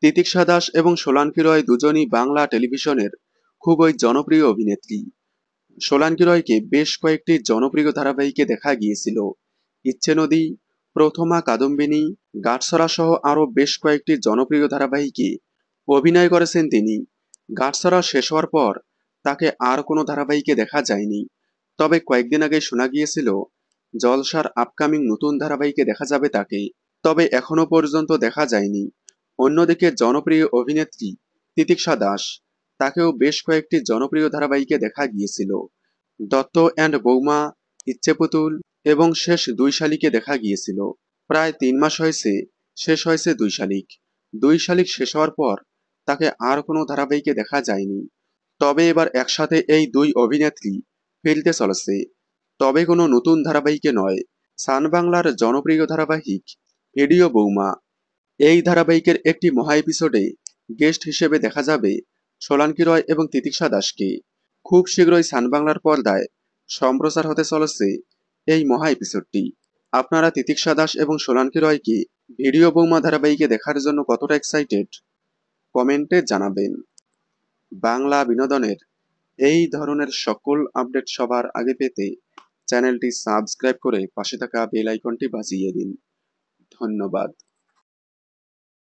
তিতিক্ষা দাস এবং সোলাঙ্কি রয় দুজনই বাংলা টেলিভিশনের খুবই জনপ্রিয় অভিনেত্রী। সোলাঙ্কি রয়কে বেশ কয়েকটি জনপ্রিয় ধারাবাহিকে দেখা গিয়েছিল। ইচ্ছে নদী, প্রথমা কাদম্বিনী, গাঁটছড়া সহ আরও বেশ কয়েকটি জনপ্রিয় ধারাবাহিকে অভিনয় করেছেন তিনি। গাঁটছড়া শেষ হওয়ার পর তাকে আর কোনো ধারাবাহিকে দেখা যায়নি। তবে কয়েকদিন আগে শোনা গিয়েছিল জলসার আপকামিং নতুন ধারাবাহিকে দেখা যাবে তাকে। তবে এখনো পর্যন্ত দেখা যায়নি। অন্যদিকে জনপ্রিয় অভিনেত্রী তিতিক্ষা দাস, তাকেও বেশ কয়েকটি জনপ্রিয় ধারাবাহিকে দেখা গিয়েছিল। দত্ত অ্যান্ড বৌমা, ইচ্ছে পুতুল এবং শেষ দুই শালিকে দেখা গিয়েছিল। প্রায় ৩ মাস হয়েছে শেষ হয়েছে দুই শালিক। দুই শালিক শেষ হওয়ার পর তাকে আর কোনো ধারাবাহিকে দেখা যায়নি। তবে এবার একসাথে এই দুই অভিনেত্রী ফিরতে চলেছে, তবে কোনো নতুন ধারাবাহিকে নয়। সান বাংলার জনপ্রিয় ধারাবাহিক ভিডিও বৌমা, এই ধারাবাহিকের একটি মহা এপিসোডে গেস্ট হিসেবে দেখা যাবে সোলাঙ্কি রয় এবং তিতিক্ষা দাসকে। খুব শীঘ্রই সান বাংলার পর্দায় সম্প্রচার হতে চলেছে এই মহা এপিসোডটি। আপনারা তিতিক্ষা দাস এবং সোলাঙ্কি রয়কে ভিডিও বৌমা ধারাবাহিকে দেখার জন্য কতটা এক্সাইটেড কমেন্টে জানাবেন। বাংলা বিনোদনের এই ধরনের সকল আপডেট সবার আগে পেতে চ্যানেলটি সাবস্ক্রাইব করে পাশে থাকা বেল আইকনটি বাজিয়ে দিন। ধন্যবাদ।